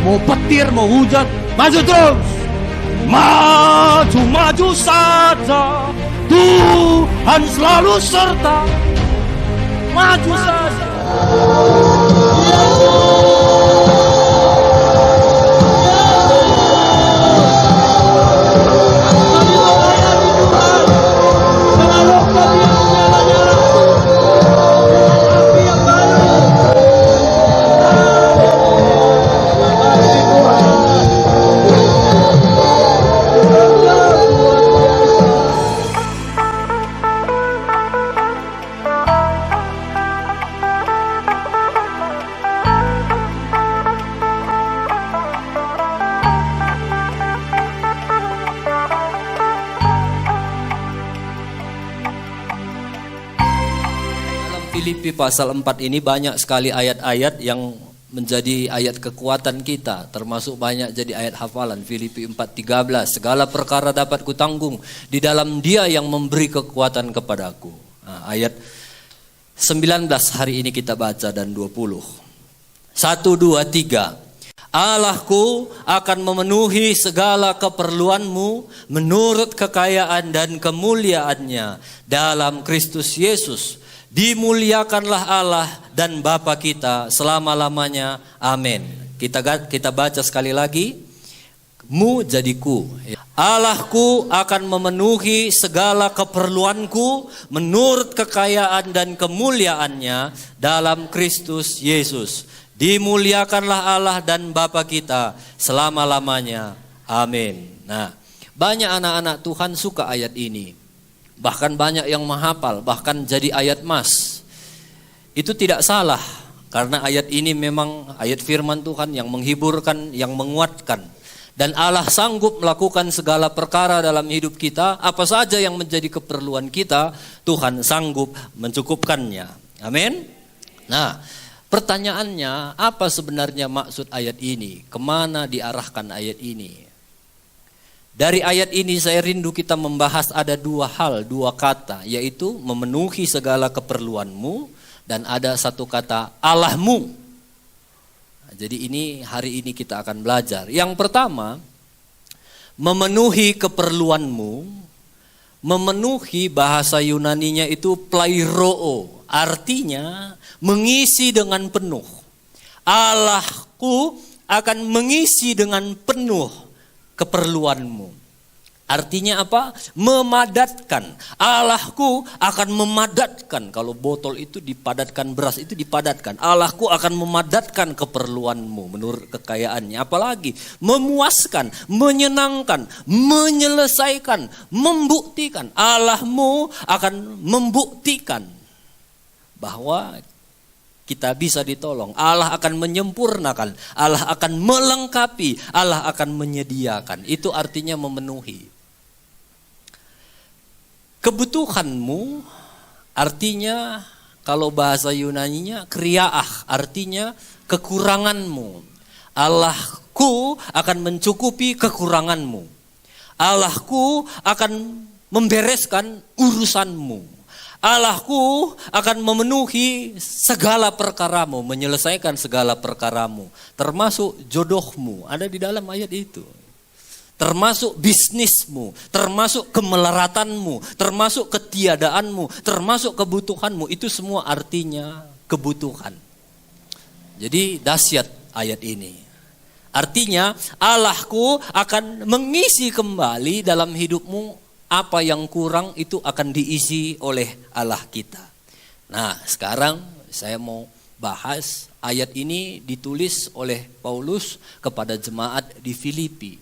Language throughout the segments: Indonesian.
Mau petir, mau hujan, maju terus. Maju saja, Tuhan selalu serta. Maju saja. Filipi pasal 4 ini banyak sekali ayat-ayat yang menjadi ayat kekuatan kita, termasuk banyak jadi ayat hafalan. Filipi 4:13, segala perkara dapat kutanggung di dalam Dia yang memberi kekuatan kepadaku. Nah, ayat 19 hari ini kita baca dan 20. 1, 2, 3. Allahku akan memenuhi segala keperluanmu menurut kekayaan dan kemuliaannya dalam Kristus Yesus. Dimuliakanlah Allah dan Bapa kita selama-lamanya. Amin. Kita baca sekali lagi. Mu jadi ku. Allahku akan memenuhi segala keperluanku menurut kekayaan dan kemuliaannya dalam Kristus Yesus. Dimuliakanlah Allah dan Bapa kita selama-lamanya. Amin. Nah, banyak anak-anak Tuhan suka ayat ini. Bahkan banyak yang menghafal, bahkan jadi ayat mas. Itu tidak salah, karena ayat ini memang ayat firman Tuhan yang menghiburkan, yang menguatkan. Dan Allah sanggup melakukan segala perkara dalam hidup kita, apa saja yang menjadi keperluan kita, Tuhan sanggup mencukupkannya. Amin. Nah, pertanyaannya, apa sebenarnya maksud ayat ini? Kemana diarahkan ayat ini? Dari ayat ini saya rindu kita membahas ada dua hal, dua kata, yaitu memenuhi segala keperluanmu dan ada satu kata Allahmu. Nah, jadi ini hari ini kita akan belajar. Yang pertama, memenuhi keperluanmu, memenuhi bahasa Yunaninya itu plairoo, artinya mengisi dengan penuh. Allahku akan mengisi dengan penuh keperluanmu. Artinya apa? Memadatkan. Allahku akan memadatkan. Kalau botol itu dipadatkan, beras itu dipadatkan. Allahku akan memadatkan keperluanmu menurut kekayaannya. Apalagi memuaskan, menyenangkan, menyelesaikan, membuktikan. Allahmu akan membuktikan bahwa kita bisa ditolong. Allah akan menyempurnakan. Allah akan melengkapi. Allah akan menyediakan. Itu artinya memenuhi. Kebutuhanmu artinya kalau bahasa Yunaninya kriyaah, artinya kekuranganmu. Allahku akan mencukupi kekuranganmu. Allahku akan membereskan urusanmu. Allahku akan memenuhi segala perkaramu, menyelesaikan segala perkaramu, termasuk jodohmu, ada di dalam ayat itu. Termasuk bisnismu, termasuk kemelaratanmu, termasuk ketiadaanmu, termasuk kebutuhanmu, itu semua artinya kebutuhan. Jadi dahsyat ayat ini. Artinya Allahku akan mengisi kembali dalam hidupmu. Apa yang kurang itu akan diisi oleh Allah kita. Nah, sekarang saya mau bahas ayat ini ditulis oleh Paulus kepada jemaat di Filipi.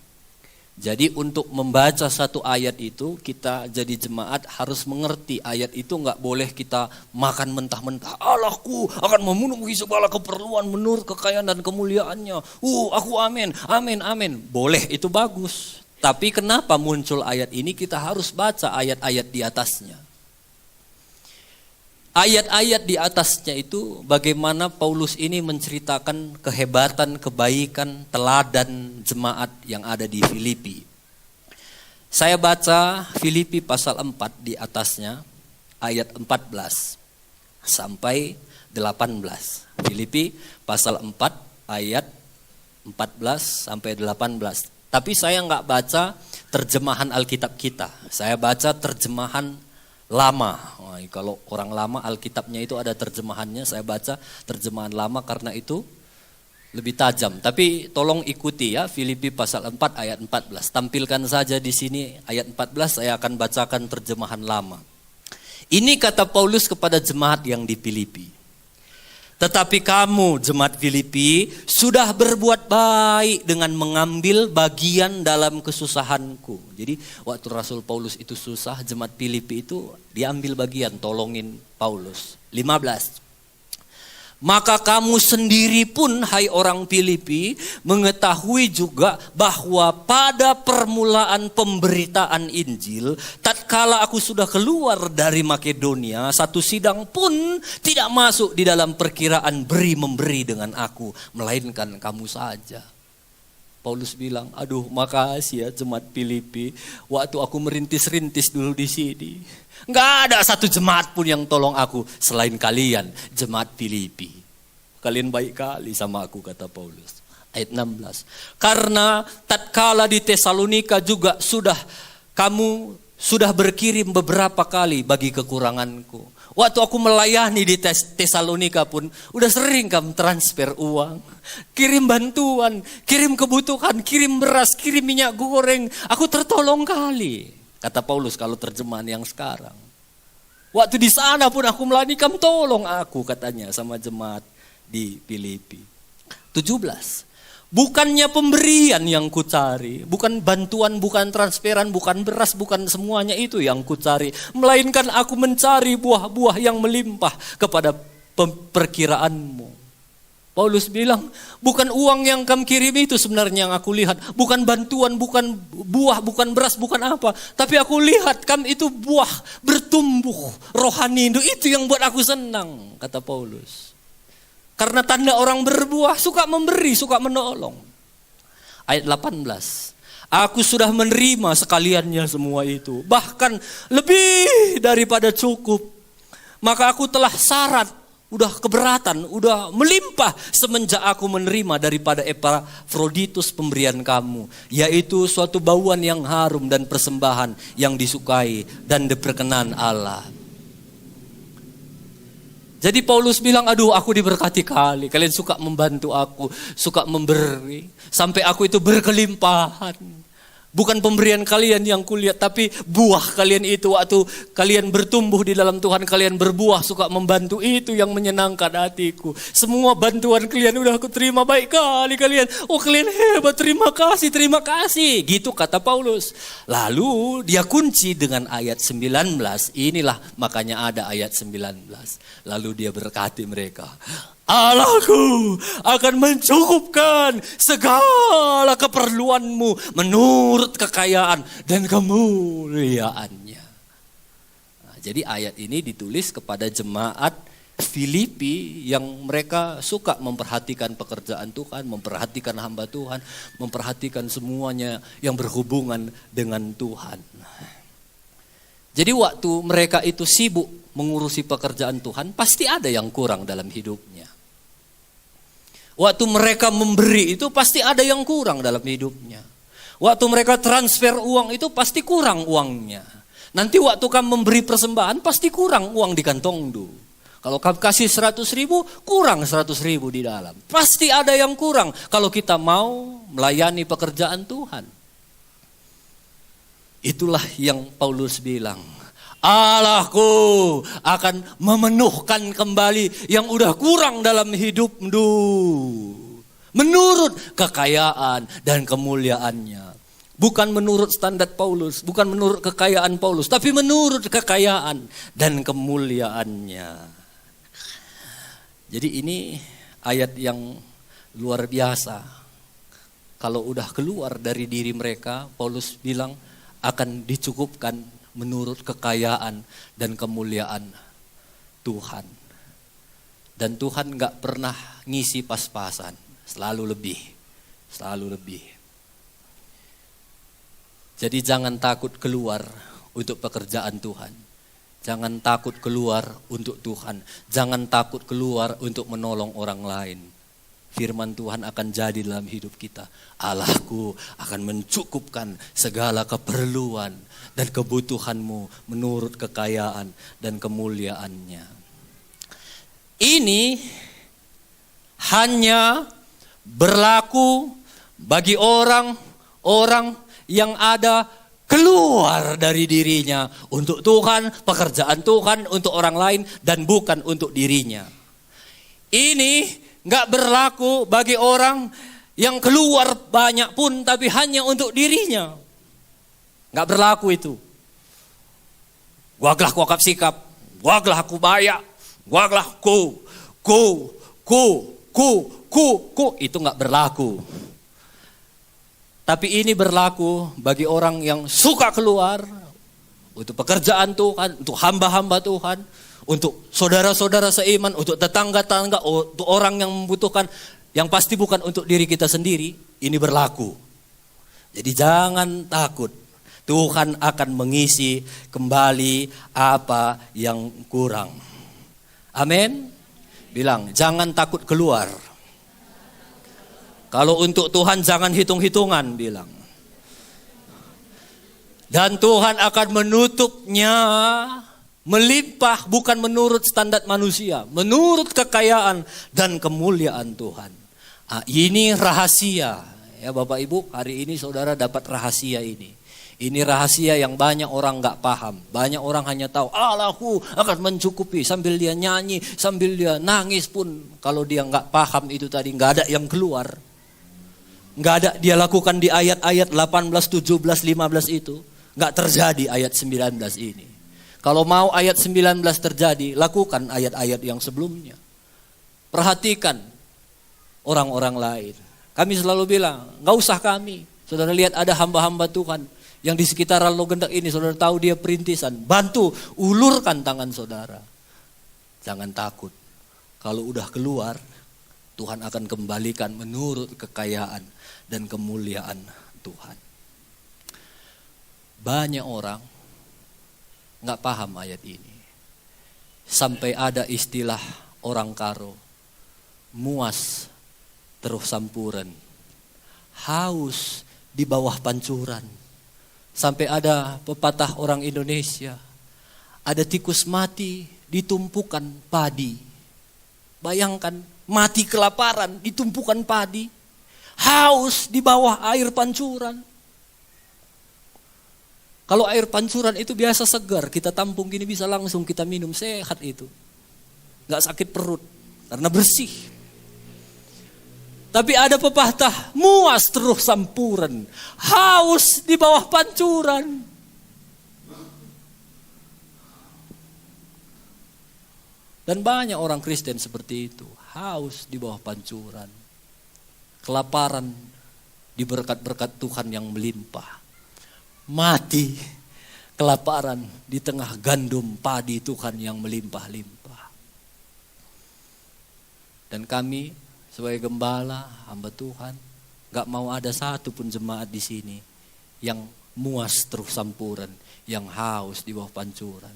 Jadi untuk membaca satu ayat itu, kita jadi jemaat harus mengerti ayat itu, nggak boleh kita makan mentah-mentah. Allahku akan memenuhi segala keperluan menurut kekayaan dan kemuliaannya. Aku amin, amin, amin. Boleh, itu bagus. Tapi kenapa muncul ayat ini? Kita harus baca ayat-ayat di atasnya. Ayat-ayat di atasnya itu bagaimana Paulus ini menceritakan kehebatan, kebaikan, teladan jemaat yang ada di Filipi. Saya baca Filipi pasal 4 di atasnya, ayat 14 sampai 18. Filipi pasal 4 ayat 14 sampai 18. Tapi saya nggak baca terjemahan Alkitab kita. Saya baca terjemahan lama. Wah, kalau orang lama Alkitabnya itu ada terjemahannya, saya baca terjemahan lama karena itu lebih tajam. Tapi tolong ikuti ya, Filipi pasal 4 ayat 14. Tampilkan saja di sini ayat 14, saya akan bacakan terjemahan lama. Ini kata Paulus kepada jemaat yang di Filipi. Tetapi kamu jemaat Filipi sudah berbuat baik dengan mengambil bagian dalam kesusahanku. Jadi waktu Rasul Paulus itu susah, jemaat Filipi itu diambil bagian, tolongin Paulus. 15. Maka kamu sendiri pun, hai orang Filipi, mengetahui juga bahwa pada permulaan pemberitaan Injil, tatkala aku sudah keluar dari Makedonia, satu sidang pun tidak masuk di dalam perkiraan beri-memberi dengan aku, melainkan kamu saja. Paulus bilang, aduh makasih ya jemaat Filipi, waktu aku merintis-rintis dulu di sini. Nggak ada satu jemaat pun yang tolong aku selain kalian, jemaat Filipi. Kalian baik kali sama aku, kata Paulus. Ayat 16. Karena tatkala di Tesalonika juga kamu sudah berkirim beberapa kali bagi kekuranganku. Waktu aku melayani di Tesalonika pun udah sering kamu transfer uang, kirim bantuan, kirim kebutuhan, kirim beras, kirim minyak goreng. Aku tertolong kali. Kata Paulus kalau terjemahan yang sekarang. Waktu di sana pun aku melayani, kamu tolong aku, katanya sama jemaat di Filipi. 17. Bukannya pemberian yang kucari, bukan bantuan, bukan transferan, bukan beras, bukan semuanya itu yang kucari, melainkan aku mencari buah-buah yang melimpah kepada perkiraanmu. Paulus bilang, bukan uang yang kamu kirim itu sebenarnya yang aku lihat. Bukan bantuan, bukan buah, bukan beras, bukan apa. Tapi aku lihat kamu itu buah bertumbuh rohani. Itu yang buat aku senang, kata Paulus. Karena tanda orang berbuah suka memberi, suka menolong. Ayat 18. Aku sudah menerima sekaliannya semua itu. Bahkan lebih daripada cukup. Maka aku telah syarat, udah keberatan, udah melimpah semenjak aku menerima daripada Epafroditus pemberian kamu. Yaitu suatu bauan yang harum dan persembahan yang disukai dan diperkenan Allah. Jadi Paulus bilang, aduh aku diberkati kali. Kalian suka membantu aku, suka memberi. Sampai aku itu berkelimpahan. Bukan pemberian kalian yang kulihat, tapi buah kalian itu waktu kalian bertumbuh di dalam Tuhan, kalian berbuah, suka membantu, itu yang menyenangkan hatiku. Semua bantuan kalian udah aku terima, baik kali kalian. Oh kalian hebat, terima kasih. Gitu kata Paulus. Lalu dia kunci dengan ayat 19, inilah makanya ada ayat 19. Lalu dia berkati mereka. Allahku akan mencukupkan segala keperluanmu menurut kekayaan dan kemuliaannya. Nah, jadi ayat ini ditulis kepada jemaat Filipi yang mereka suka memperhatikan pekerjaan Tuhan, memperhatikan hamba Tuhan, memperhatikan semuanya yang berhubungan dengan Tuhan. Jadi waktu mereka itu sibuk mengurusi pekerjaan Tuhan, pasti ada yang kurang dalam hidupnya. Waktu mereka memberi itu pasti ada yang kurang dalam hidupnya. Waktu mereka transfer uang itu pasti kurang uangnya. Nanti waktu kamu memberi persembahan pasti kurang uang di kantong du. Kalau kamu kasih 100.000, kurang 100.000 di dalam. Pasti ada yang kurang kalau kita mau melayani pekerjaan Tuhan. Itulah yang Paulus bilang. Allahku akan memenuhkan kembali yang udah kurang dalam hidupmu. Menurut kekayaan dan kemuliaannya. Bukan menurut standar Paulus, bukan menurut kekayaan Paulus, tapi menurut kekayaan dan kemuliaannya. Jadi ini ayat yang luar biasa. Kalau udah keluar dari diri mereka, Paulus bilang akan dicukupkan menurut kekayaan dan kemuliaan Tuhan. Dan Tuhan gak pernah ngisi pas-pasan, selalu lebih. Jadi jangan takut keluar untuk pekerjaan Tuhan. Jangan takut keluar untuk Tuhan. Jangan takut keluar untuk menolong orang lain. firman Tuhan akan jadi dalam hidup kita. Allahku akan mencukupkan segala keperluan dan kebutuhanmu menurut kekayaan dan kemuliaannya. Ini hanya berlaku bagi orang-orang yang ada keluar dari dirinya untuk Tuhan, pekerjaan Tuhan untuk orang lain dan bukan untuk dirinya. Ini gak berlaku bagi orang yang keluar banyak pun tapi hanya untuk dirinya. Gak berlaku itu. Guaglah ku akap sikap, guaglah aku bayak, guaglah ku. Itu gak berlaku. Tapi ini berlaku bagi orang yang suka keluar untuk pekerjaan Tuhan, untuk hamba-hamba Tuhan, untuk saudara-saudara seiman, untuk tetangga-tetangga, untuk orang yang membutuhkan, yang pasti bukan untuk diri kita sendiri. Ini berlaku. Jadi jangan takut. Tuhan akan mengisi kembali apa yang kurang. Amin. Bilang, jangan takut keluar. Kalau untuk Tuhan jangan hitung-hitungan, bilang. Dan Tuhan akan menutupnya melimpah bukan menurut standar manusia, menurut kekayaan dan kemuliaan Tuhan. Ini rahasia. Ya Bapak Ibu, hari ini saudara dapat rahasia ini. Ini rahasia yang banyak orang gak paham. Banyak orang hanya tahu Allahku akan mencukupi. Sambil dia nyanyi, sambil dia nangis pun. Kalau dia gak paham itu tadi, gak ada yang keluar. Gak ada dia lakukan di ayat-ayat 18, 17, 15 itu. Gak terjadi ayat 19 ini. Kalau mau ayat 19 terjadi, lakukan ayat-ayat yang sebelumnya. Perhatikan orang-orang lain. Kami selalu bilang, gak usah kami. Saudara lihat ada hamba-hamba Tuhan yang di sekitaran Logendak ini, saudara tahu dia perintisan. Bantu, ulurkan tangan saudara. Jangan takut. Kalau udah keluar, Tuhan akan kembalikan menurut kekayaan dan kemuliaan Tuhan. Banyak orang gak paham ayat ini. Sampai ada istilah orang Karo, muas terus sampuran, haus di bawah pancuran. Sampai ada pepatah orang Indonesia, ada tikus mati di tumpukan padi. Bayangkan, mati kelaparan di tumpukan padi, haus di bawah air pancuran. Kalau air pancuran itu biasa segar, kita tampung gini bisa langsung kita minum, sehat itu. Gak sakit perut, karena bersih. Tapi ada pepatah, muas terus sampuran, haus di bawah pancuran. Dan banyak orang Kristen seperti itu, haus di bawah pancuran. Kelaparan di berkat-berkat Tuhan yang melimpah. Mati kelaparan di tengah gandum padi Tuhan yang melimpah-limpah. Dan kami sebagai gembala, hamba Tuhan, gak mau ada satu pun jemaat di sini yang muas terus sampuran, yang haus di bawah pancuran.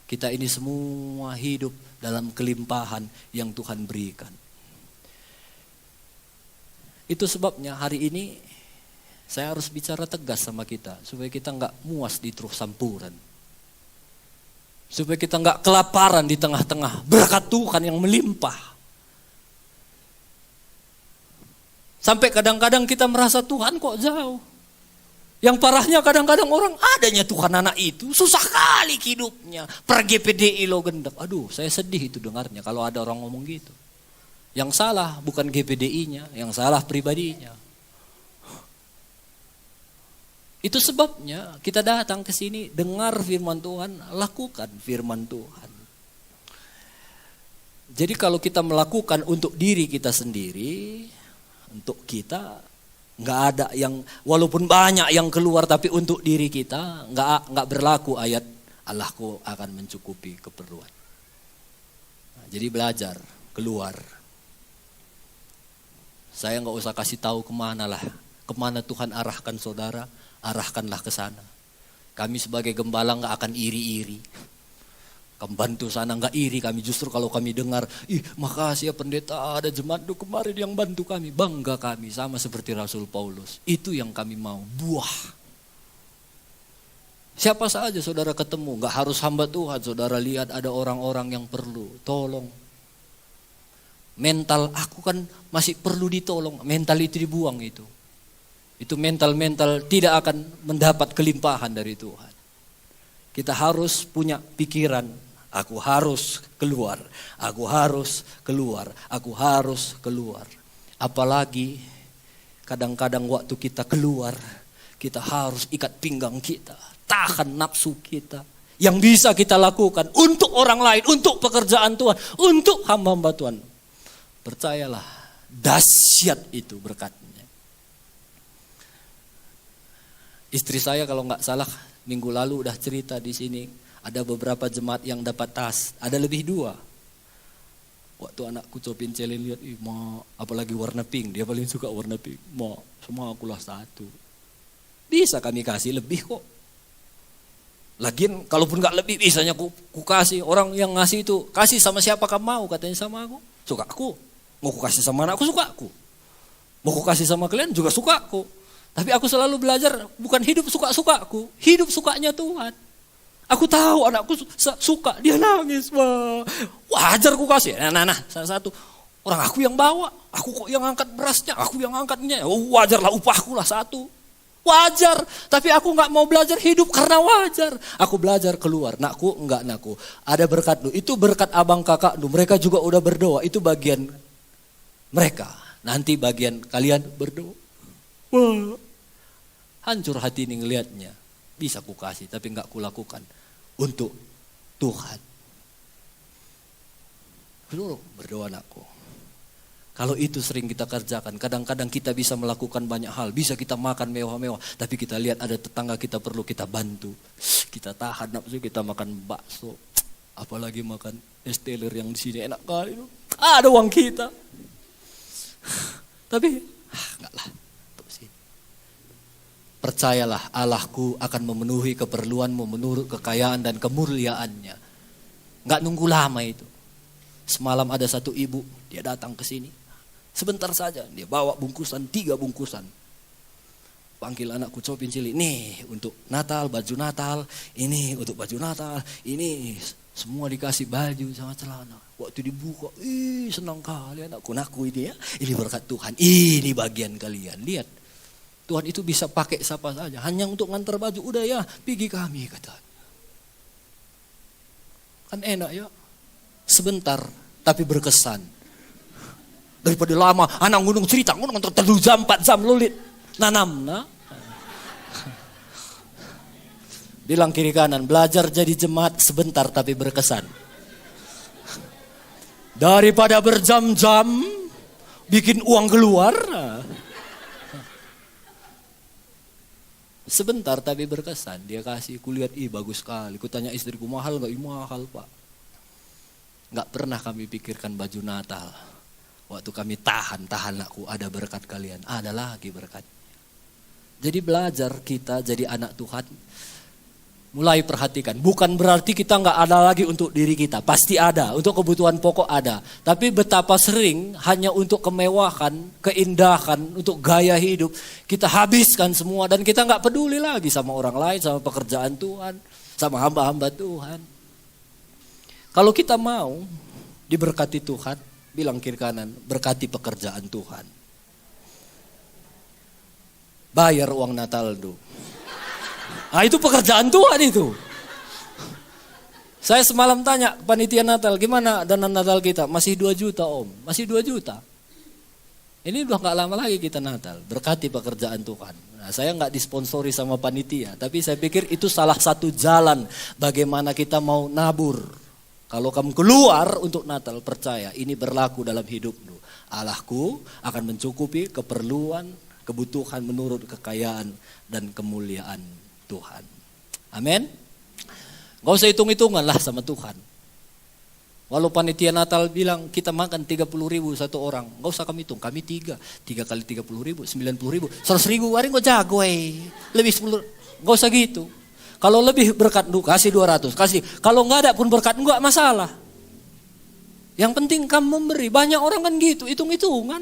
Kita ini semua hidup dalam kelimpahan yang Tuhan berikan. Itu sebabnya hari ini saya harus bicara tegas sama kita, supaya kita gak muas di terus sampuran. Supaya kita gak kelaparan di tengah-tengah berkat Tuhan yang melimpah. Sampai kadang-kadang kita merasa Tuhan kok jauh. Yang parahnya kadang-kadang orang adanya Tuhan anak itu susah kali hidupnya. Per GPDI Logendak. Aduh, saya sedih itu dengarnya kalau ada orang ngomong gitu. Yang salah bukan GPDI-nya, yang salah pribadinya. Itu sebabnya kita datang ke sini dengar firman Tuhan, lakukan firman Tuhan. Jadi kalau kita melakukan untuk diri kita sendiri, untuk kita nggak ada yang, walaupun banyak yang keluar tapi untuk diri kita nggak berlaku ayat Allahku akan mencukupi keperluan. Nah, jadi belajar keluar. Saya nggak usah kasih tahu kemana Tuhan arahkan saudara, arahkanlah ke sana. Kami sebagai gembala nggak akan iri-iri. Kami bantu sana, nggak iri kami. Justru kalau kami dengar, makasih ya pendeta, ada jemaat itu kemarin yang bantu kami. Bangga kami, sama seperti Rasul Paulus. Itu yang kami mau, buah. Siapa saja saudara ketemu, nggak harus hamba Tuhan. Saudara lihat ada orang-orang yang perlu, tolong. Mental aku kan masih perlu ditolong, mental itu dibuang itu. Itu mental-mental tidak akan mendapat kelimpahan dari Tuhan. Kita harus punya pikiran, aku harus keluar, aku harus keluar, aku harus keluar. Apalagi kadang-kadang waktu kita keluar, kita harus ikat pinggang kita, tahan nafsu kita. Yang bisa kita lakukan untuk orang lain, untuk pekerjaan Tuhan, untuk hamba-hamba Tuhan. Percayalah, dahsyat itu berkatnya. Istri saya kalau nggak salah minggu lalu udah cerita di sini, ada beberapa jemaat yang dapat tas, ada lebih 2. Waktu anakku Copin Celin lihat, apalagi warna pink, dia paling suka warna pink. Semua akulah 1. Bisa kami kasih lebih kok. Lagian kalaupun nggak lebih, bisanya ku kasih. Orang yang ngasih itu, kasih sama siapa kamu mau, katanya sama aku. Suka aku. Mau ku kasih sama anakku, suka aku. Mau ku kasih sama kalian juga suka aku. Tapi aku selalu belajar, bukan hidup suka-sukaku, hidup sukanya Tuhan. Aku tahu anakku suka, dia nangis. Wajar ku kasih. Nah, salah satu. Orang aku yang bawa, aku kok yang angkat berasnya, aku yang angkatnya. Wajarlah upahku lah 1. Wajar, tapi aku gak mau belajar hidup karena wajar. Aku belajar keluar, nakku, ada berkat lu, itu berkat abang kakak lu, mereka juga udah berdoa, itu bagian mereka. Nanti bagian kalian berdoa. Wah, hancur hati ini ngelihatnya. Bisa ku kasih, tapi gak ku lakukan untuk Tuhan. Dulu berdoa anakku. Kalau itu sering kita kerjakan, kadang-kadang kita bisa melakukan banyak hal. Bisa kita makan mewah-mewah, tapi kita lihat ada tetangga kita perlu kita bantu. Kita tahan nafsu, kita makan bakso. Apalagi makan es teler yang di sini enak kali itu. Ada uang kita. Tapi, enggak lah. Percayalah, Allahku akan memenuhi keperluanmu menurut kekayaan dan kemuliaannya. Enggak nunggu lama itu. Semalam ada satu ibu, dia datang ke sini. Sebentar saja, dia bawa bungkusan, 3 bungkusan. Panggil anakku Copin Cili, nih untuk Natal, baju Natal, ini untuk baju Natal, ini semua dikasih baju sama celana. Waktu dibuka, senang kali anakku ini ya, ini berkat Tuhan, ini bagian kalian. Lihat, Tuhan itu bisa pakai siapa saja, hanya untuk ngantar baju, udah ya, pergi kami katanya. Kan enak ya, sebentar tapi berkesan. Daripada lama, anak gunung cerita, gunung 3 jam, 4 jam lulit. Nanam, nah. Bilang kiri kanan, belajar jadi jemaat sebentar tapi berkesan. Daripada berjam-jam, bikin uang keluar. Sebentar tapi berkesan, dia kasih, kulihat, bagus sekali. Kutanya istriku, mahal gak? Mahal pak. Gak pernah kami pikirkan baju Natal. Waktu kami tahan aku, ada berkat kalian, ada lagi berkat. Jadi belajar kita jadi anak Tuhan, mulai perhatikan. Bukan berarti kita nggak ada lagi untuk diri kita, pasti ada, untuk kebutuhan pokok ada. Tapi betapa sering hanya untuk kemewahan, keindahan, untuk gaya hidup, kita habiskan semua dan kita nggak peduli lagi sama orang lain, sama pekerjaan Tuhan, sama hamba-hamba Tuhan. Kalau kita mau diberkati Tuhan, bilang kiri kanan, berkati pekerjaan Tuhan. Bayar uang Natal dulu. Nah itu pekerjaan Tuhan itu. Saya semalam tanya panitia Natal, gimana dana Natal kita? Masih 2 juta om, masih 2 juta. Ini udah gak lama lagi kita Natal, berkati pekerjaan Tuhan. Nah, saya gak disponsori sama panitia, tapi saya pikir itu salah satu jalan bagaimana kita mau nabur. Kalau kamu keluar untuk Natal, percaya ini berlaku dalam hidupmu. Allahku akan mencukupi keperluan, kebutuhan menurut kekayaan dan kemuliaan Tuhan. Amin. Gak usah hitung-hitungan lah sama Tuhan. Walau panitia Natal bilang kita makan 30.000 satu orang, gak usah kami hitung, kami 3 kali 30.000, 90.000, 100.000, hari gue jago lebih 10, gak usah gitu. Kalau lebih berkat lu kasih 200, kasih. Kalau nggak ada pun berkat nggak masalah. Yang penting kamu memberi. Banyak orang kan gitu, hitung-hitungan.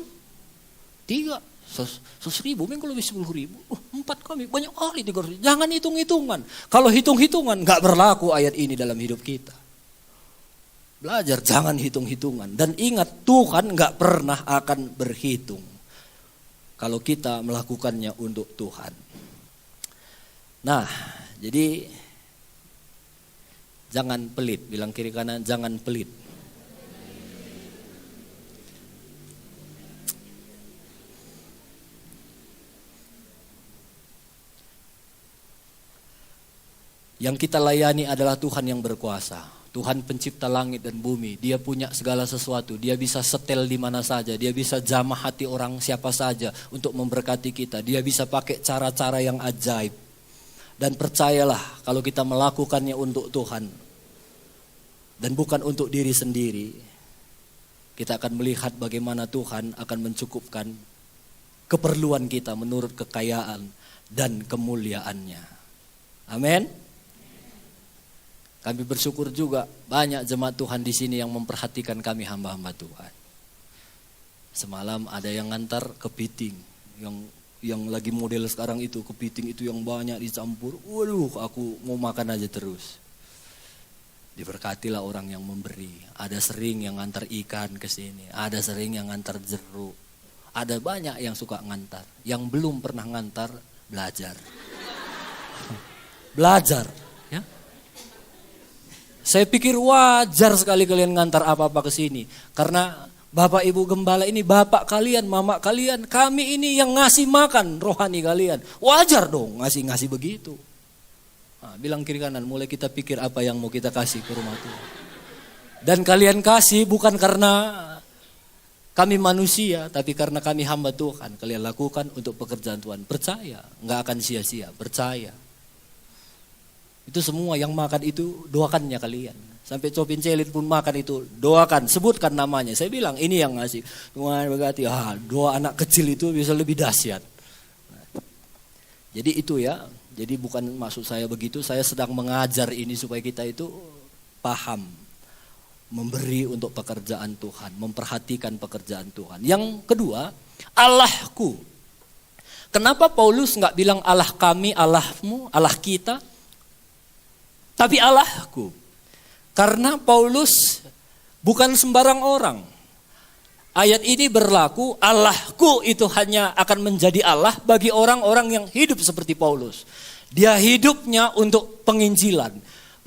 3, 100.000, minggu lebih 10.000. 4 kami, banyak kali 300. Jangan hitung-hitungan. Kalau hitung-hitungan nggak berlaku ayat ini dalam hidup kita. Belajar jangan hitung-hitungan. Dan ingat Tuhan nggak pernah akan berhitung. Kalau kita melakukannya untuk Tuhan. Nah, jadi jangan pelit. Bilang kiri kanan, jangan pelit. Yang kita layani adalah Tuhan yang berkuasa. Tuhan pencipta langit dan bumi. Dia punya segala sesuatu. Dia bisa setel di mana saja. Dia bisa jamah hati orang siapa saja untuk memberkati kita. Dia bisa pakai cara-cara yang ajaib. Dan percayalah kalau kita melakukannya untuk Tuhan. Dan bukan untuk diri sendiri. Kita akan melihat bagaimana Tuhan akan mencukupkan keperluan kita menurut kekayaan dan kemuliaannya. Amin. Kami bersyukur juga banyak jemaat Tuhan di sini yang memperhatikan kami hamba-hamba Tuhan. Semalam ada yang ngantar kepiting, yang lagi model sekarang itu kepiting itu yang banyak dicampur. Waduh, aku mau makan aja terus. Diberkatilah orang yang memberi. Ada sering yang ngantar ikan ke sini, ada sering yang ngantar jeruk. Ada banyak yang suka ngantar. Yang belum pernah ngantar belajar. Belajar. Saya pikir wajar sekali kalian ngantar apa-apa ke sini. Karena Bapak Ibu Gembala ini bapak kalian, mama kalian. Kami ini yang ngasih makan rohani kalian. Wajar dong ngasih-ngasih begitu. Nah, bilang kiri kanan, mulai kita pikir apa yang mau kita kasih ke rumah Tuhan. Dan kalian kasih bukan karena kami manusia, tapi karena kami hamba Tuhan. Kalian lakukan untuk pekerjaan Tuhan. Percaya, nggak akan sia-sia. Percaya. Itu semua yang makan itu doakannya kalian. Sampai Copin Celit pun makan itu doakan, sebutkan namanya. Saya bilang ini yang ngasih. Tuhan berkati. Doa anak kecil itu bisa lebih dahsyat. Jadi itu ya. Jadi bukan maksud saya begitu. Saya sedang mengajar ini supaya kita itu paham. Memberi untuk pekerjaan Tuhan. Memperhatikan pekerjaan Tuhan. Yang kedua, Allahku. Kenapa Paulus nggak bilang Allah kami, Allahmu, Allah kita? Tapi Allahku. Karena Paulus bukan sembarang orang. Ayat ini berlaku, Allahku itu hanya akan menjadi Allah bagi orang-orang yang hidup seperti Paulus. Dia hidupnya untuk penginjilan.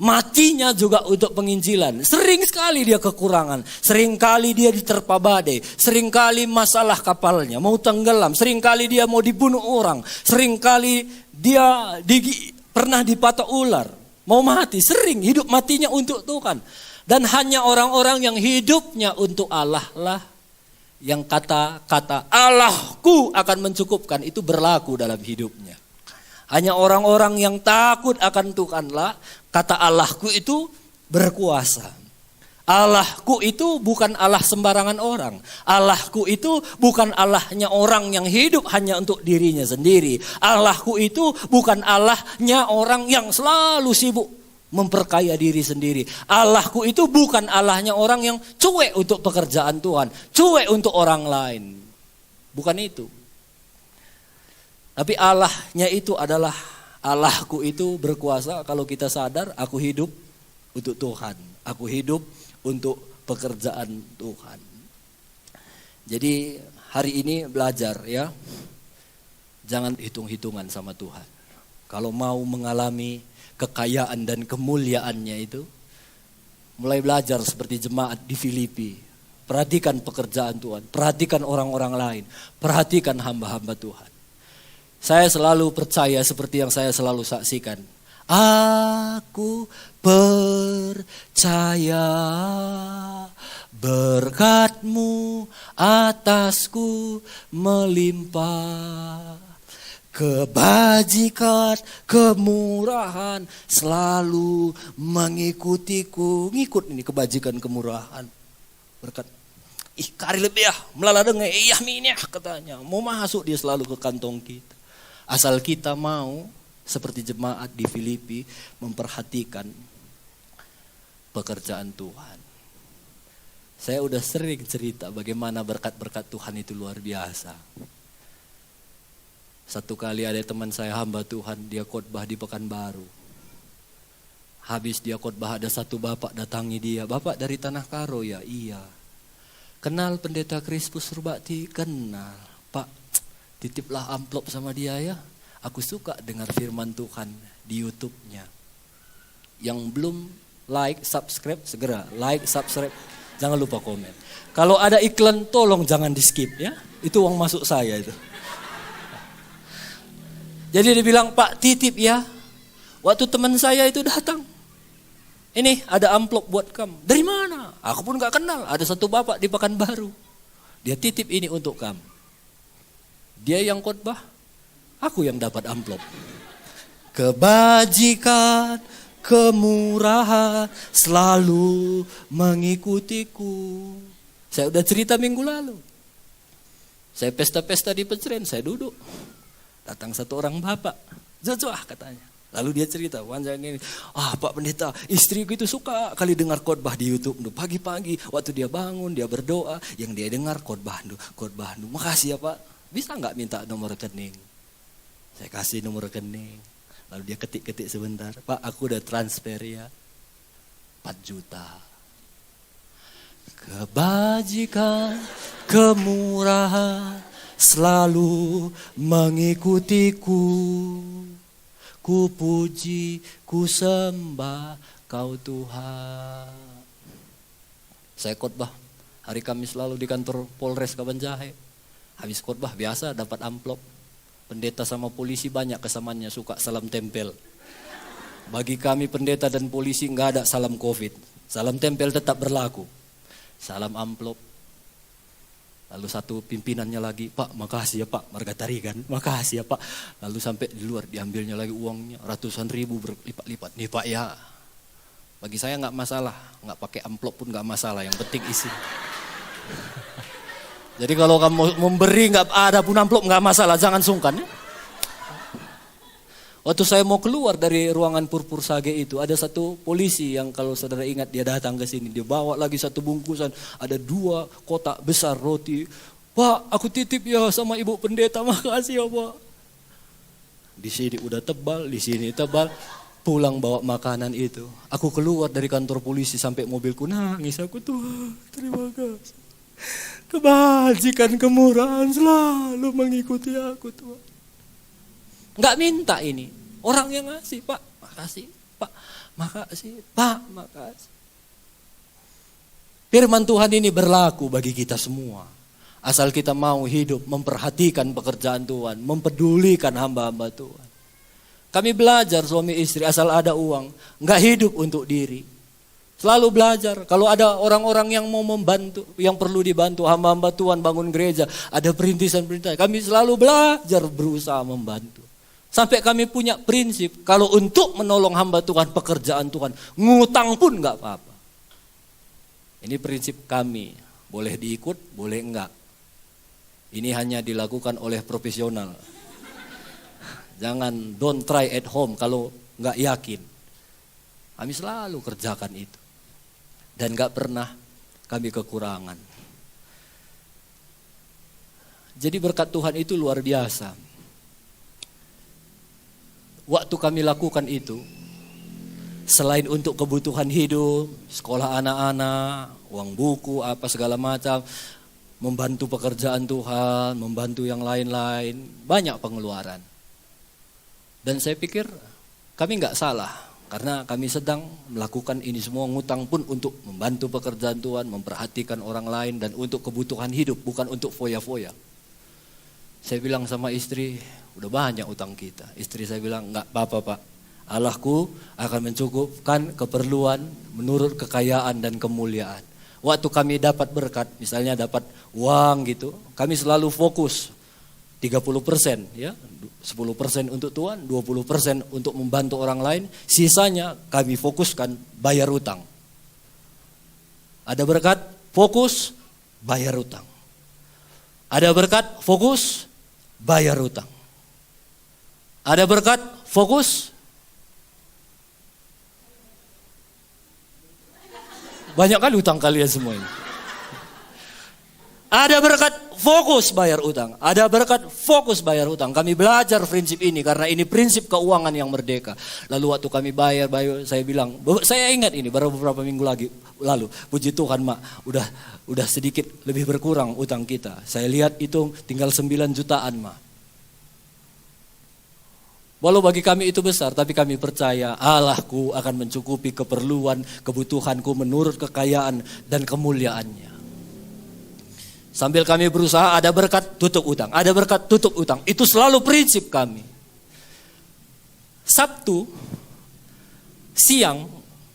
Matinya juga untuk penginjilan. Sering sekali dia kekurangan. Sering kali dia diterpa badai. Sering kali masalah kapalnya mau tenggelam. Sering kali dia mau dibunuh orang. Sering kali dia pernah dipatok ular. Mau mati, sering hidup matinya untuk Tuhan. Dan hanya orang-orang yang hidupnya untuk Allah lah. Yang kata-kata Allahku akan mencukupkan itu berlaku dalam hidupnya. Hanya orang-orang yang takut akan Tuhan lah. Kata Allahku itu berkuasa. Allahku itu bukan Allah sembarangan orang. Allahku itu bukan Allahnya orang yang hidup hanya untuk dirinya sendiri. Allahku itu bukan Allahnya orang yang selalu sibuk memperkaya diri sendiri. Allahku itu bukan Allahnya orang yang cuek untuk pekerjaan Tuhan. Cuek untuk orang lain. Bukan itu. Tapi Allahnya itu adalah Allahku itu berkuasa kalau kita sadar aku hidup untuk Tuhan. Aku hidup untuk pekerjaan Tuhan. Jadi hari ini belajar ya. Jangan hitung-hitungan sama Tuhan. Kalau mau mengalami kekayaan dan kemuliaannya itu, mulai belajar seperti jemaat di Filipi. Perhatikan pekerjaan Tuhan, perhatikan orang-orang lain, perhatikan hamba-hamba Tuhan. Saya selalu percaya seperti yang saya selalu saksikan. Aku percaya berkat-Mu atasku melimpah. Kebajikan, kemurahan selalu mengikutiku. Ngikut ini kebajikan, kemurahan. Berkat. Kari lebih ya, melala dengar, iya minyak katanya. Mau masuk dia selalu ke kantong kita. Asal kita mau seperti jemaat di Filipi memperhatikan pekerjaan Tuhan. Saya udah sering cerita bagaimana berkat-berkat Tuhan itu luar biasa. Satu kali ada teman saya hamba Tuhan, dia khotbah di Pekanbaru. Habis dia khotbah ada satu bapak datangi dia, "Bapak dari Tanah Karo ya?" "Iya." "Kenal pendeta Krispus Surbakti?" "Kenal." "Pak, titiplah amplop sama dia ya. Aku suka dengar firman Tuhan di YouTube-nya." Yang belum like, subscribe, segera like, subscribe. Jangan lupa komen. Kalau ada iklan tolong jangan di skip ya. Itu uang masuk saya itu. Jadi dia bilang, "Pak, titip ya. Waktu teman saya itu datang. Ini ada amplop buat kamu." "Dari mana?" "Aku pun gak kenal. Ada satu bapak di Pekanbaru. Dia titip ini untuk kamu." Dia yang khotbah, aku yang dapat amplop. "Kebajikan, kemurahan selalu mengikutiku." Saya udah cerita minggu lalu. Saya pesta-pesta di Peceren, saya duduk. Datang satu orang bapak, "Jojoah," katanya. Lalu dia cerita, "Wanjang ini, Pak Pendeta, istriku itu suka kali dengar khotbah di YouTube. Pagi-pagi waktu dia bangun, dia berdoa, yang dia dengar khotbah. Makasih ya Pak. Bisa nggak minta nomor rekening?" Saya kasih nomor rekening. Lalu dia ketik-ketik sebentar, "Pak, aku udah transfer ya, 4 juta. Kebajikan, kemurahan selalu mengikutiku. Ku puji, ku sembah kau Tuhan." Saya khotbah hari Kamis lalu di kantor Polres Kabanjahe. Habis khotbah biasa dapat amplop. Pendeta sama polisi banyak kesamaannya, suka salam tempel. Bagi kami pendeta dan polisi nggak ada salam COVID. Salam tempel tetap berlaku. Salam amplop. Lalu satu pimpinannya lagi, "Pak, makasih ya Pak, Margatari kan, makasih ya Pak." Lalu sampai di luar diambilnya lagi uangnya, ratusan ribu berlipat-lipat. "Nih Pak ya, bagi saya nggak masalah, nggak pakai amplop pun nggak masalah, yang penting isi." Jadi kalau kamu memberi nggak ada pun amplop nggak masalah, jangan sungkan ya. Waktu saya mau keluar dari ruangan Purpur Sage itu, ada satu polisi yang kalau saudara ingat dia datang ke sini, dia bawa lagi satu bungkusan, ada 2 kotak besar roti. "Pak, aku titip ya sama Ibu Pendeta, makasih ya Pak." Di sini udah tebal, di sini tebal. Pulang bawa makanan itu. Aku keluar dari kantor polisi sampai mobilku nangis. Aku, "Tuhan, terima kasih. Kebajikan, kemurahan selalu mengikuti aku Tuhan." Nggak minta ini, orang yang ngasih, "Pak, makasih, Pak, makasih, Pak, makasih." Firman Tuhan ini berlaku bagi kita semua. Asal kita mau hidup, memperhatikan pekerjaan Tuhan, mempedulikan hamba-hamba Tuhan. Kami belajar suami istri, asal ada uang, nggak hidup untuk diri. Selalu belajar, kalau ada orang-orang yang mau membantu, yang perlu dibantu, hamba-hamba Tuhan bangun gereja, ada perintisan-perintisan, kami selalu belajar berusaha membantu. Sampai kami punya prinsip, kalau untuk menolong hamba Tuhan, pekerjaan Tuhan, ngutang pun gak apa-apa. Ini prinsip kami, boleh diikut, boleh enggak. Ini hanya dilakukan oleh profesional. Jangan, don't try at home kalau gak yakin. Kami selalu kerjakan itu. Dan gak pernah kami kekurangan. Jadi berkat Tuhan itu luar biasa. Waktu kami lakukan itu, selain untuk kebutuhan hidup, sekolah anak-anak, uang buku, apa segala macam, membantu pekerjaan Tuhan, membantu yang lain-lain, banyak pengeluaran. Dan saya pikir kami nggak salah, karena kami sedang melakukan ini semua, ngutang pun untuk membantu pekerjaan Tuhan, memperhatikan orang lain, dan untuk kebutuhan hidup, bukan untuk foya-foya. Saya bilang sama istri, udah banyak utang kita. Istri saya bilang, enggak apa-apa Pak. Allahku akan mencukupkan keperluan menurut kekayaan dan kemuliaan. Waktu kami dapat berkat, misalnya dapat uang gitu, kami selalu fokus 30%, ya, 10% untuk Tuhan, 20% untuk membantu orang lain, sisanya kami fokuskan bayar utang. Ada berkat, fokus, bayar utang. Ada berkat, fokus, bayar utang. Ada berkat, Fokus. Banyak kali utang kalian semua ini. Ada berkat, fokus bayar utang. Ada berkat, fokus bayar utang. Kami belajar prinsip ini karena ini prinsip keuangan yang merdeka. Lalu waktu kami bayar, saya bilang, saya ingat ini baru beberapa minggu lalu. Puji Tuhan mak, udah sedikit lebih berkurang utang kita. Saya lihat itu tinggal 9 jutaan mak. Walau bagi kami itu besar, tapi kami percaya Allahku akan mencukupi keperluan, kebutuhanku menurut kekayaan dan kemuliaannya. Sambil kami berusaha, ada berkat tutup utang, ada berkat tutup utang. Itu selalu prinsip kami. Sabtu siang,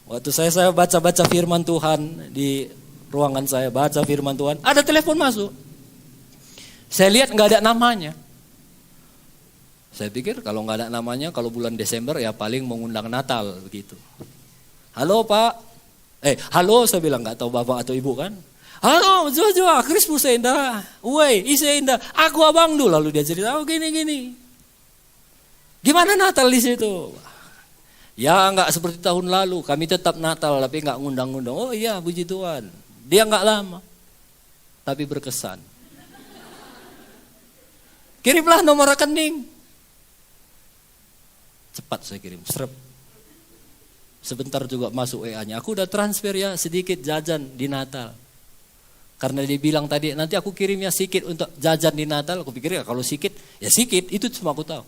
waktu saya baca-baca firman Tuhan di ruangan saya, baca firman Tuhan, ada telepon masuk. Saya lihat nggak ada namanya. Saya pikir kalau nggak ada namanya, kalau bulan Desember ya paling mengundang Natal begitu. Halo Pak, halo saya bilang, nggak tahu bapak atau ibu kan. Halo, Jojo, Kristus indah, woi, isi indah, aku abang dulu. Lalu dia cerita, gini. Gimana Natal di situ? Ya nggak seperti tahun lalu, kami tetap Natal tapi nggak ngundang-ngundang. Oh iya, puji Tuhan. Dia nggak lama, tapi berkesan. Kirimlah nomor rekening. Cepat saya kirim, serep. Sebentar juga masuk WA-nya. Aku udah transfer ya sedikit jajan di Natal. Karena dia bilang tadi, nanti aku kirim ya sedikit untuk jajan di Natal. Aku pikir ya kalau sedikit, ya sedikit, itu cuma aku tahu.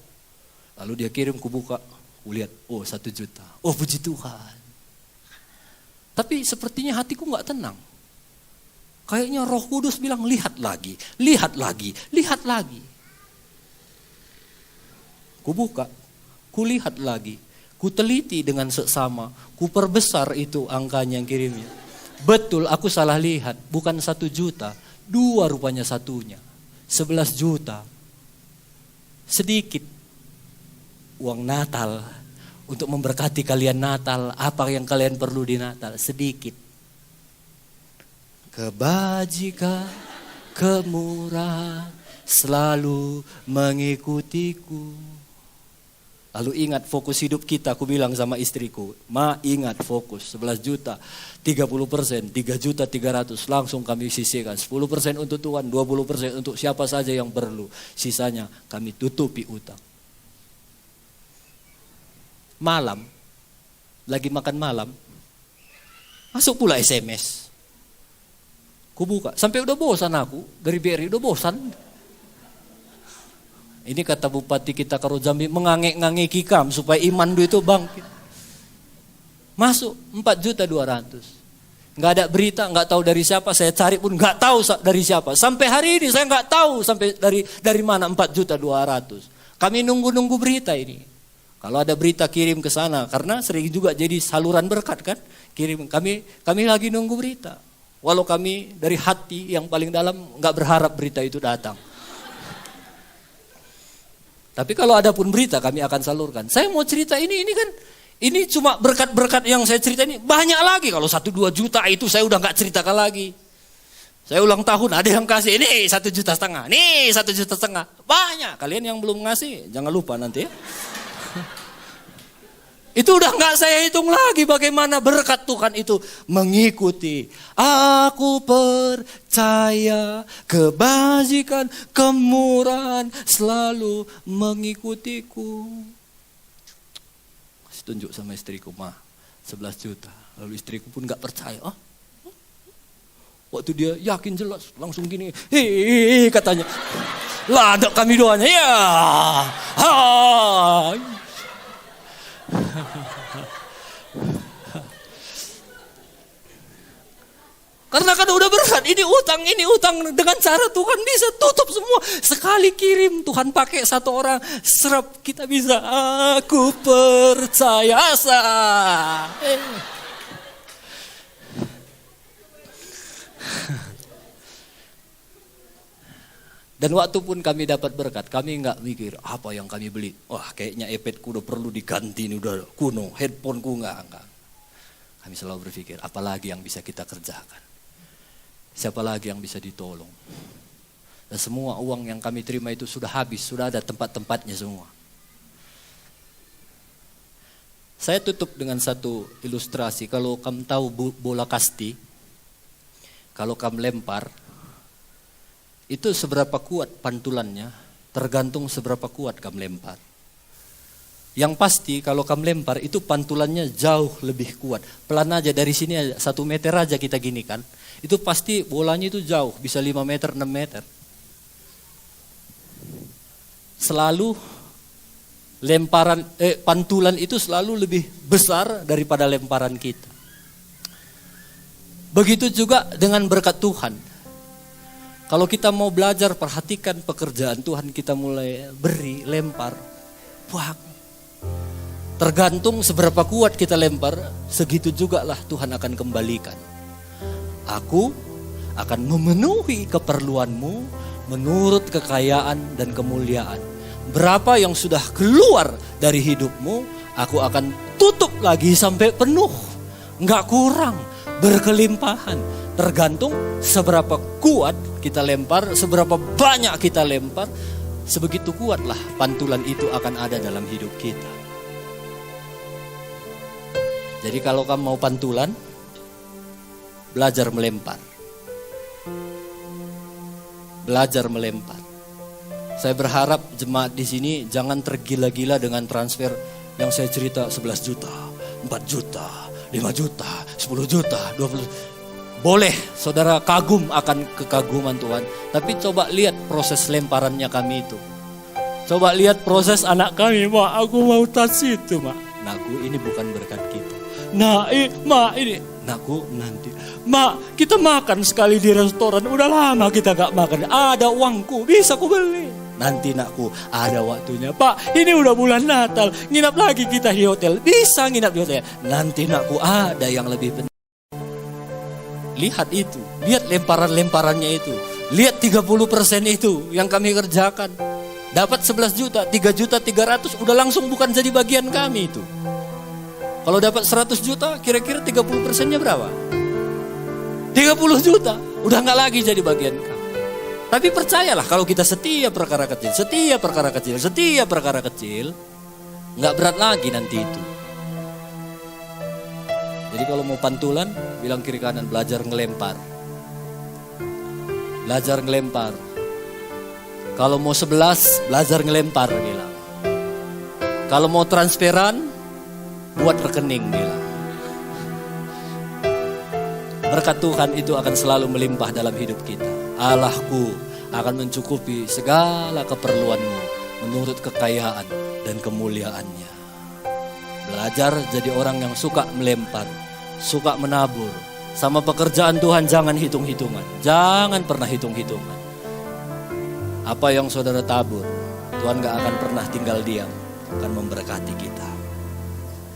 Lalu dia kirim, aku buka, aku lihat, oh 1 juta. Oh puji Tuhan. Tapi sepertinya hatiku gak tenang. Kayaknya Roh Kudus bilang, lihat lagi, lihat lagi, lihat lagi. Ku buka, ku lihat lagi, ku teliti dengan seksama, ku perbesar itu angkanya yang kirimnya. Betul, aku salah lihat, bukan 1 juta, 2 rupanya satunya, 11 juta. Sedikit uang Natal untuk memberkati kalian Natal, apa yang kalian perlu di Natal, sedikit. Kebajikan, kemurahan selalu mengikutiku. Lalu ingat fokus hidup kita, aku bilang sama istriku, Ma ingat fokus 11 juta, 30%, 3 juta 300, langsung kami sisihkan. 10% untuk Tuhan, 20% untuk siapa saja yang perlu. Sisanya kami tutupi utang. Malam, lagi makan malam, masuk pula SMS. Ku buka, sampai udah bosan aku, dari BRI udah bosan. Ini kata Bupati kita Karo Jambi, mengangek-ngangeki kam supaya iman itu bangkit. Masuk 4.200.000. Nggak ada berita, nggak tahu dari siapa. Saya cari pun nggak tahu dari siapa. Sampai hari ini saya nggak tahu sampai dari mana 4.200.000. Kami nunggu berita ini. Kalau ada berita kirim ke sana, karena sering juga jadi saluran berkat kan. Kirim, kami lagi nunggu berita. Walau kami dari hati yang paling dalam nggak berharap berita itu datang. Tapi kalau ada pun berita kami akan salurkan. Saya mau cerita ini kan, ini cuma berkat-berkat yang saya cerita ini. Banyak lagi, kalau 1-2 juta itu saya udah gak ceritakan lagi. Saya ulang tahun ada yang kasih, ini 1,5 juta, nih 1,5 juta. Banyak, kalian yang belum ngasih jangan lupa nanti ya. Itu udah gak saya hitung lagi bagaimana berkat Tuhan itu mengikuti. Aku percaya kebajikan, kemurahan selalu mengikutiku. Kasih tunjuk sama istriku, Ma, 11 juta. Lalu istriku pun gak percaya. Waktu dia yakin jelas, langsung gini, hei katanya. Lah ada kami doanya, ya. Hai. Karena kan udah berat, ini utang dengan cara Tuhan bisa tutup semua. Sekali kirim Tuhan pakai 1 orang, serap kita bisa. Aku percaya Dan waktu pun kami dapat berkat, kami nggak mikir apa yang kami beli. Wah kayaknya iPadku udah perlu diganti, ini udah kuno, handphoneku enggak. Kami selalu berpikir, apalagi yang bisa kita kerjakan. Siapa lagi yang bisa ditolong. Dan semua uang yang kami terima itu sudah habis, sudah ada tempat-tempatnya semua. Saya tutup dengan satu ilustrasi. Kalau kamu tahu bola kasti, kalau kamu lempar, itu seberapa kuat pantulannya, tergantung seberapa kuat kamu lempar. Yang pasti kalau kamu lempar itu pantulannya jauh lebih kuat. Pelan aja dari sini aja, 1 meter aja kita gini kan. Itu pasti bolanya itu jauh, bisa 5 meter, 6 meter. Selalu pantulan itu selalu lebih besar daripada lemparan kita. Begitu juga dengan berkat Tuhan. Kalau kita mau belajar, perhatikan pekerjaan Tuhan, kita mulai beri, lempar. Wah, tergantung seberapa kuat kita lempar, segitu juga lah Tuhan akan kembalikan. Aku akan memenuhi keperluanmu menurut kekayaan dan kemuliaan. Berapa yang sudah keluar dari hidupmu, aku akan tutup lagi sampai penuh. Enggak kurang, berkelimpahan. Tergantung seberapa kuat kita lempar, seberapa banyak kita lempar, sebegitu kuatlah pantulan itu akan ada dalam hidup kita. Jadi kalau kamu mau pantulan, belajar melempar. Belajar melempar. Saya berharap jemaat di sini jangan tergila-gila dengan transfer yang saya cerita 11 juta, 4 juta, 5 juta, 10 juta, 20. Boleh saudara kagum akan kekaguman Tuhan, tapi coba lihat proses lemparannya kami itu. Coba lihat proses anak kami, Mak, aku mau tas itu, Mak. Nakku, ini bukan berkat kita. Nah, Mak, ini. Nakku, nanti. Mak, kita makan sekali di restoran, udah lama kita gak makan. Ada uangku, bisa ku beli. Nanti nakku, ada waktunya. Pak, ini udah bulan Natal, nginap lagi kita di hotel. Bisa nginap di hotel. Nanti nakku, ada yang lebih penting. Lihat itu, lihat lemparan-lemparannya itu. Lihat 30% itu yang kami kerjakan. Dapat 11 juta, 3 juta 300 udah langsung bukan jadi bagian kami itu. Kalau dapat 100 juta, kira-kira 30%-nya berapa? 30 juta, udah gak lagi jadi bagian kami. Tapi percayalah kalau kita setia perkara kecil, gak berat lagi nanti itu. Jadi kalau mau pantulan, bilang kiri kanan, belajar ngelempar. Belajar ngelempar. Kalau mau 11, belajar ngelempar, bilang. Kalau mau transferan, buat rekening, bilang. Berkat Tuhan itu akan selalu melimpah dalam hidup kita. Allahku akan mencukupi segala keperluanmu menurut kekayaan dan kemuliaannya. Belajar jadi orang yang suka melempar, suka menabur. Sama pekerjaan Tuhan jangan hitung-hitungan. Jangan pernah hitung-hitungan. Apa yang saudara tabur, Tuhan gak akan pernah tinggal diam, akan memberkati kita.